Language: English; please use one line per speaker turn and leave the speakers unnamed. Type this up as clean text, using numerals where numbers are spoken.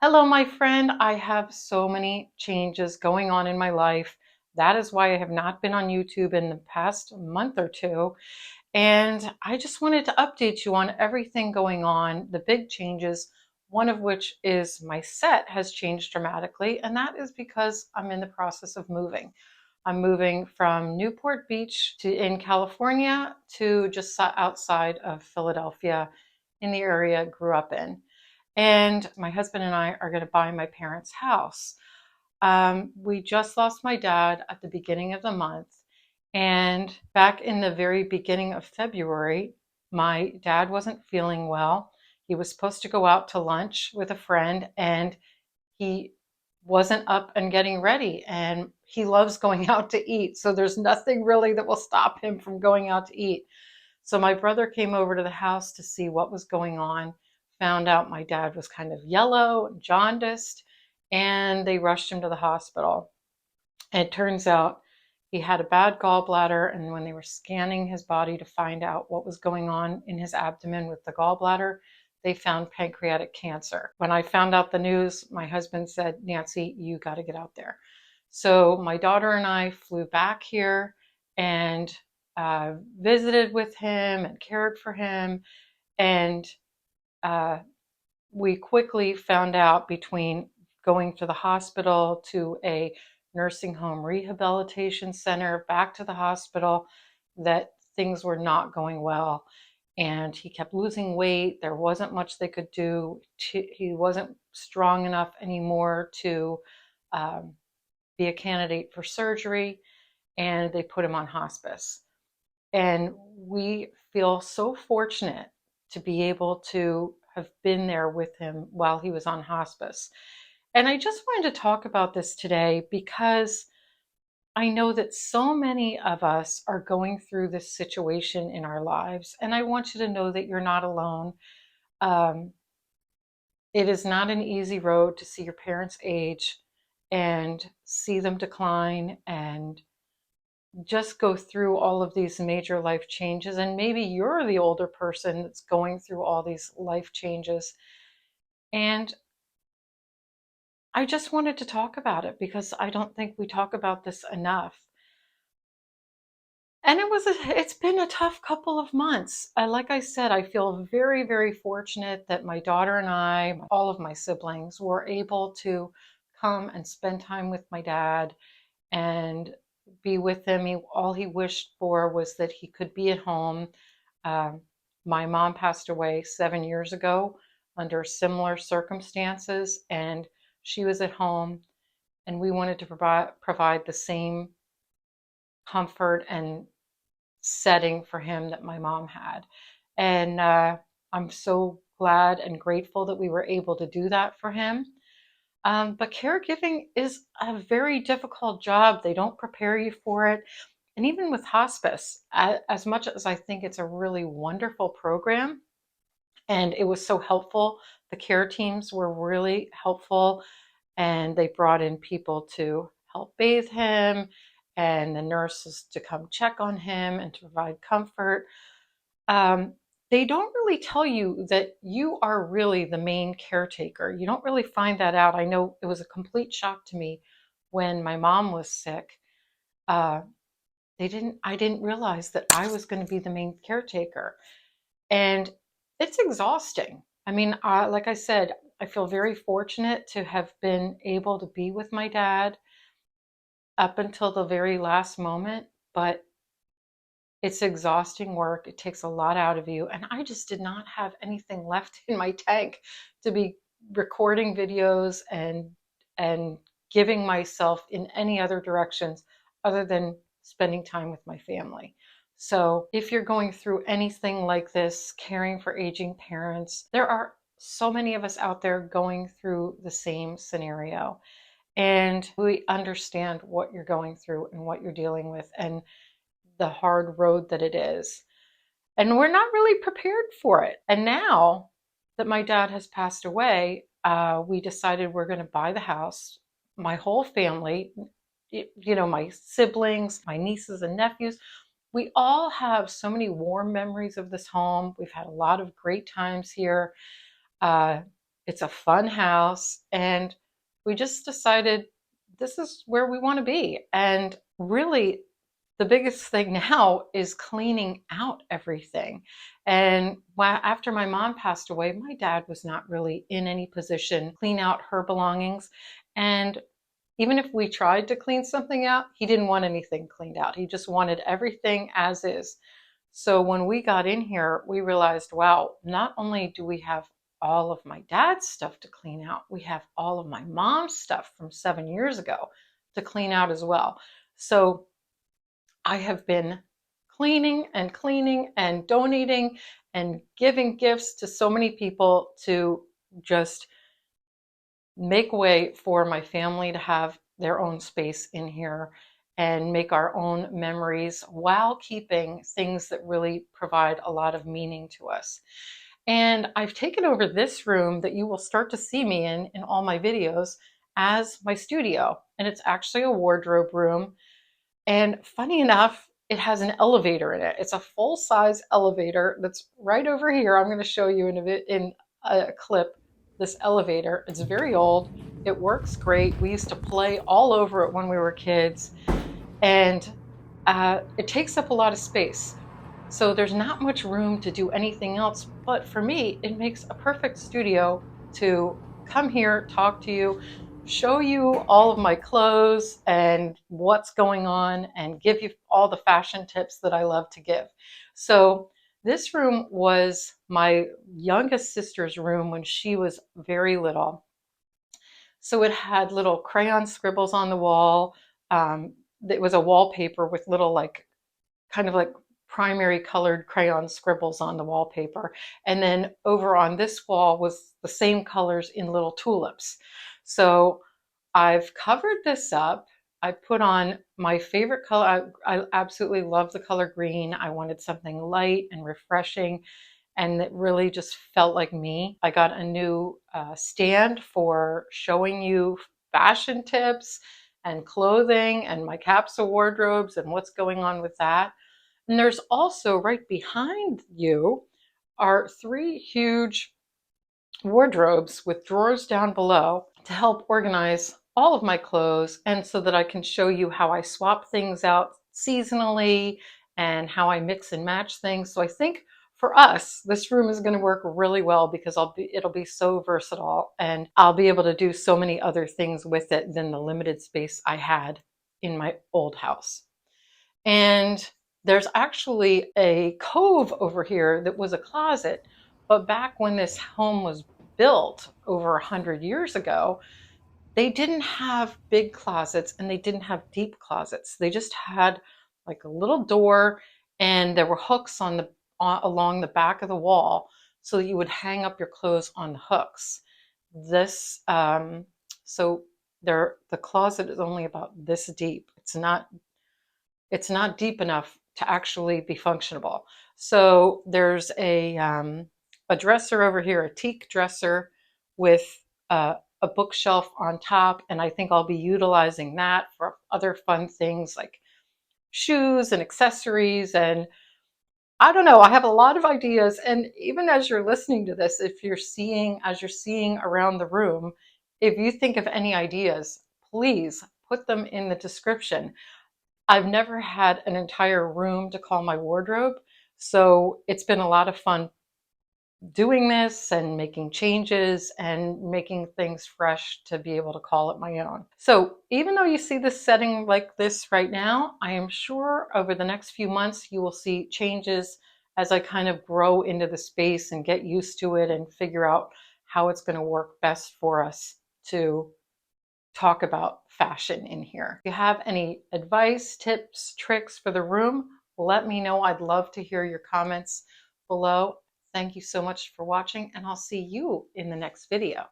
Hello, my friend. I have so many changes going on in my life. That is why I have not been on YouTube in the past month or two. And I just wanted to update you on everything going on, the big changes, one of which is my set has changed dramatically. And that is because I'm in the process of moving. I'm moving from Newport Beach in California to just outside of Philadelphia in the area I grew up in. And my husband and I are going to buy my parents' house. We just lost my dad at the beginning of the month. And back in the very beginning of February, my dad wasn't feeling well. He was supposed to go out to lunch with a friend, and he wasn't up and getting ready. And he loves going out to eat. So there's nothing really that will stop him from going out to eat. So my brother came over to the house to see what was going on, found out my dad was kind of yellow and jaundiced, and they rushed him to the hospital. And it turns out he had a bad gallbladder, and when they were scanning his body to find out what was going on in his abdomen with the gallbladder, they found pancreatic cancer. When I found out the news, my husband said, "Nancy, you got to get out there." So my daughter and I flew back here and visited with him and cared for him. And uh, we quickly found out, between going to the hospital to a nursing home rehabilitation center, back to the hospital, that things were not going well. And he kept losing weight. There wasn't much they could do. He wasn't strong enough anymore to um, be a candidate for surgery, and they put him on hospice. And we feel so fortunate to be able to have been there with him while he was on hospice. And I just wanted to talk about this today because I know that so many of us are going through this situation in our lives. And I want you to know that you're not alone. Um, it is not an easy road to see your parents age and see them decline and just go through all of these major life changes. And maybe you're the older person that's going through all these life changes. And I just wanted to talk about it because I don't think we talk about this enough. And it's been a tough couple of months. Like I said, I feel very, very fortunate that my daughter and I, all of my siblings, were able to come and spend time with my dad and be with him. All he wished for was that he could be at home. Um, my mom passed away 7 years ago under similar circumstances, and she was at home, and we wanted to provide the same comfort and setting for him that my mom had. And I'm so glad and grateful that we were able to do that for him. But caregiving is a very difficult job. They don't prepare you for it. And even with hospice, as much as I think it's a really wonderful program and it was so helpful, the care teams were really helpful, and they brought in people to help bathe him and the nurses to come check on him and to provide comfort. Um, they don't really tell you that you are really the main caretaker. You don't really find that out. I know it was a complete shock to me when my mom was sick. Uh, I didn't realize that I was going to be the main caretaker. And it's exhausting. I mean, like I said, I feel very fortunate to have been able to be with my dad up until the very last moment, but it's exhausting work. It takes a lot out of you. And I just did not have anything left in my tank to be recording videos and giving myself in any other directions other than spending time with my family. So if you're going through anything like this, caring for aging parents, there are so many of us out there going through the same scenario. And we understand what you're going through and what you're dealing with, and the hard road that it is. And we're not really prepared for it. And now that my dad has passed away, we decided we're going to buy the house. My whole family, my siblings, my nieces and nephews, we all have so many warm memories of this home. We've had a lot of great times here. Uh, It's a fun house, and we just decided this is where we want to be. And really, the biggest thing now is cleaning out everything. And after my mom passed away, my dad was not really in any position to clean out her belongings. And even if we tried to clean something out, he didn't want anything cleaned out. He just wanted everything as is. So when we got in here, we realized, wow, not only do we have all of my dad's stuff to clean out, we have all of my mom's stuff from 7 years ago to clean out as well. So I have been cleaning and donating and giving gifts to so many people to just make way for my family to have their own space in here and make our own memories while keeping things that really provide a lot of meaning to us. And I've taken over this room that you will start to see me in all my videos as my studio. And it's actually a wardrobe room. And funny enough, it has an elevator in it. It's a full-size elevator that's right over here. I'm going to show you in a clip this elevator. It's very old. It works great. We used to play all over it when we were kids, and it takes up a lot of space. So there's not much room to do anything else. But for me, it makes a perfect studio to come here, talk to you, show you all of my clothes and what's going on, and give you all the fashion tips that I love to give. So this room was my youngest sister's room when she was very little. So it had little crayon scribbles on the wall. It was a wallpaper with little kind of like primary colored crayon scribbles on the wallpaper. And then over on this wall was the same colors in little tulips. So I've covered this up. I put on my favorite color. I absolutely love the color green. I wanted something light and refreshing, and it really just felt like me. I got a new stand for showing you fashion tips and clothing and my capsule wardrobes and what's going on with that. And there's also right behind you are three huge wardrobes with drawers down below to help organize all of my clothes, and so that I can show you how I swap things out seasonally and how I mix and match things. So I think for us, this room is going to work really well because it'll be so versatile, and I'll be able to do so many other things with it than the limited space I had in my old house. And there's actually a cove over here that was a closet, but back when this home was built over 100 years ago, they didn't have big closets and they didn't have deep closets. They just had like a little door, and there were hooks along the back of the wall so that you would hang up your clothes on the hooks. This so the closet is only about this deep. It's not deep enough to actually be functionable. So there's a dresser over here, a teak dresser with a bookshelf on top, and I think I'll be utilizing that for other fun things like shoes and accessories. And I don't know, I have a lot of ideas. And even as you're listening to this, as you're seeing around the room, if you think of any ideas, please put them in the description. I've never had an entire room to call my wardrobe, so it's been a lot of fun doing this and making changes and making things fresh to be able to call it my own. So even though you see this setting like this right now, I am sure over the next few months you will see changes as I kind of grow into the space and get used to it and figure out how it's going to work best for us to talk about fashion in here. If you have any advice, tips, tricks for the room, let me know. I'd love to hear your comments below. Thank you so much for watching, and I'll see you in the next video.